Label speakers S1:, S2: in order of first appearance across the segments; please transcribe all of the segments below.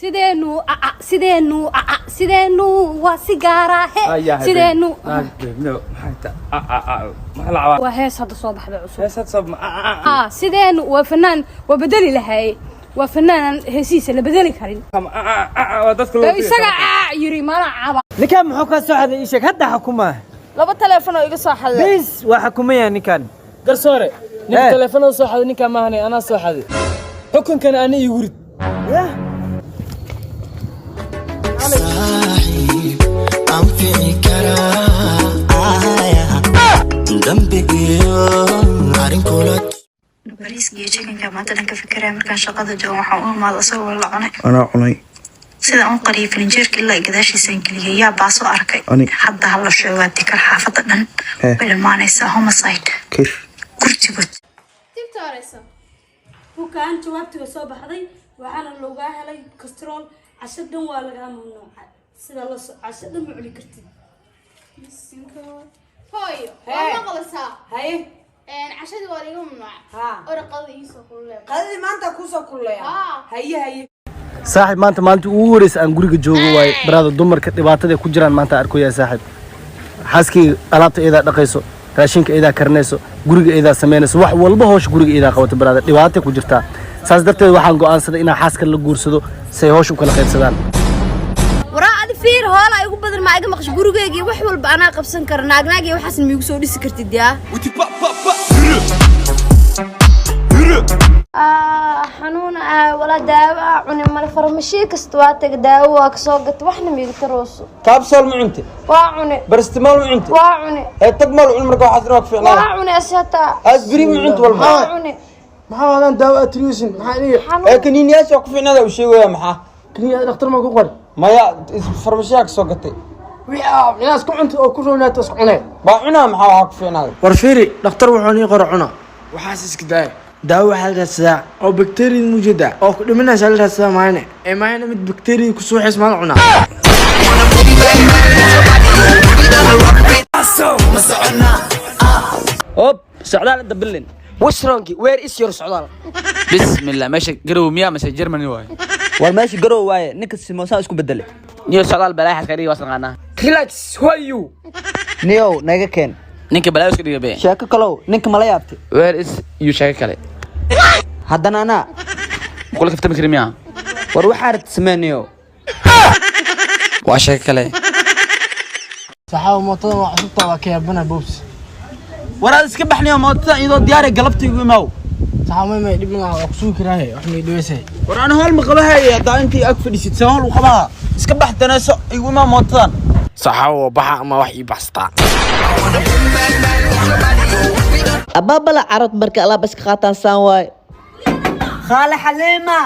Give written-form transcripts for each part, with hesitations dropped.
S1: سيدينو وسيجارة سيدينو وهيس هذا صباح بعصور
S2: هيس هذا صباح
S1: سيدينو وفنان وبدلي لهاي وفنان هسيس اللي بدلي كريم يسقع يري ما لعبا
S3: نكان محوكا سوحد إيشك هدا حكومة
S1: لابا تلفونه يقص صاحد
S3: بس وحكومية نكان
S2: قرصوري نك تلفونه صاحد نكا ما هني أنا صاحد حكم كان أنا يورد
S4: صاحي عم في كراهية دمبك يوم عارين كولات
S5: باريس جيجين كمان تلقى فكرة مركان شقة جو وحوم ما تصور ولا عني
S4: أنا عني
S5: سيدا أن قريب فنجير كلا قداشي سنكلي يا باصو أركي حتى هلا شواتي كالحافظة دن بلما نيسا هم صايد
S4: كيف
S5: كرتي قد
S1: تبت وريسا وكان جوابتي وصوب حضي وحانا اللوغاها لي كسترول عشدن والغا ممنوع سيدا الله عشدن معلي كرتي
S6: هاي والله قلصها
S1: هاي
S6: عشان وريهم ممنوع ورقضي يسوق كله
S1: قضي ما انت كوسا كله هي
S3: صاحب ما أنت أورس أن قريق جوجو واي براد الدمر كتبات ده كجران ما أنت أركو يا صاحب حاسكي ألعبت إذا دقيسو راشينك إذا كرنيسو قريق إذا سمينسو وح والله هوش قريق إذا قوت براد دباتك وجرتها ساس درت waxaan go'aansaday inaan xaaska la guursado say hoosh u kala qaybsadaan
S6: waraacad fiir hool ay ugu badan ma iga maqash gurigeeyga wax walba ana qabsan karo naagnaagay waxaas miigu soo dhisi kartid yaa xanuun wala daawa cuni mal farmashi kasta waa tag daawo ka soo gat waxna miigu tarooso
S3: kaabsol ma cunti
S6: waa cuni
S3: barstimaal ma cunti
S6: waa cuni
S3: ee tagmal cun marka waxaad inoo fiicnaa
S6: waa cuni asata
S3: asbiri ma cunti walba
S6: waa cuni
S3: maxaa wadaan daawo atriusin maxaa ee kaniiniyaasha ku fiicnada u sheegaya maxaa kaniiniya dhakhtar ma ku qor maya farmashiya ka soo gatay wixii ku cunti oo ku roonaato isku cunay ba cunaa maxaa wax ku fiicnada war fiiri dhakhtar wuxuu nii qoro cuna waxaas iska daay daawo waxa la raadsadaa oo bakteeriya mujada oo ku dhimanaysa la raadsadaa maayne ee maayne mid bakteeriya ku soo xis ma cunaa
S2: هوب سعدال انت بلين
S3: وش رونكي وير is your سعدال
S2: بسم الله ماشي قرو ميا ماشي جرماني واي
S3: war meesha garow waaye ninka simoosa isku beddelay
S2: نيو سعدال بلاي حسكري واسن قانا
S3: relax who are you niyo naga keen
S2: نينك بلاي اسكري بي
S3: sheeko kalow ninka mala yaabtay
S2: وير اس يو شاكي كله
S3: haddana ana
S2: قول لك فتم كريميا
S3: war waxa rid sameeyo
S2: waa شاكي كله
S3: saxaabo mootada waa cusubta waa ka yaabana boobs waraad iska baxniyo mootada iyadoo diyaar ah galabtii ugu imaaw saxaabo ma dhib ma wax soo kiraahay wax ma dhiweysay war aan hol ma qabahay hadaa intii ag fadhisid saal u qabaa iska baxtanayso igu imaaw mootadan
S2: saxaabo baxa ama wax ii baxstaa
S7: ababala carad marka alaab iska qaataan saan waay
S3: خالة حليمة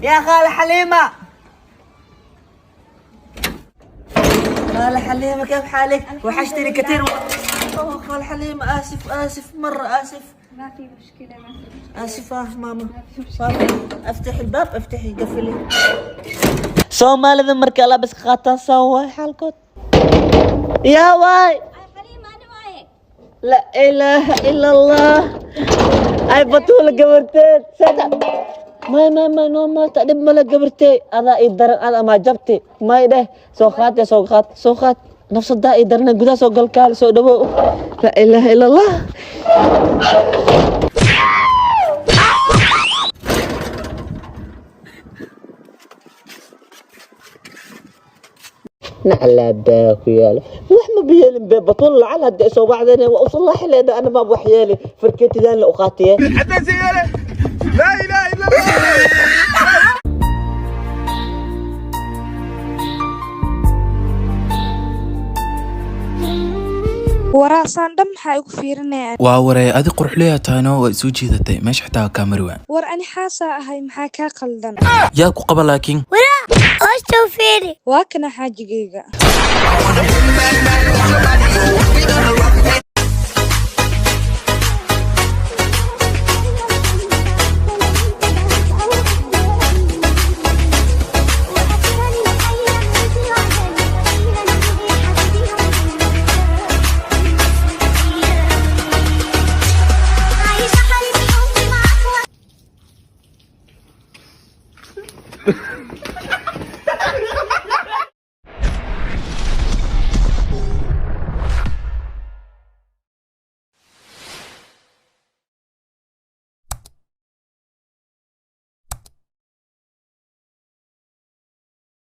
S3: يا خالة حليمة خالة حليمة كيف حالك؟ وحشتني كثير خالة حليمة آسف مرة آسف
S6: ما في مشكلة ما في
S3: آسفة ماما افتحي الباب افتحي قفلي
S7: soomaalida marka alaab iska qaataan saan waay xalkood yaa waay la ilaaha ila allah ay batuula gabarteed sada may no ma ta dib mala gabartay ada i daran ada ma jabti may dheh soo qaad nafsada i darna gudaha soo galkaal soo dhawo la ilaaha ila allah نعلى كياله وإحنا بيالين بطول لعل هدي سو بعدين وأوصل الله حلينا أنا ما بوحيالي فركيتي ذا لأقاتيه
S2: حتى سيالة لا إله إلا الله
S8: waraasaan dhan maxaa igu fiirinayaan
S9: waa waray adi qurxleeya taano waa soo jiidatay meesha xitaa ka marwaan
S8: war ani xaasaa ahay maxaa kaa qaldan
S9: yaa ku qaba laakiin
S8: waa kana xaajigayga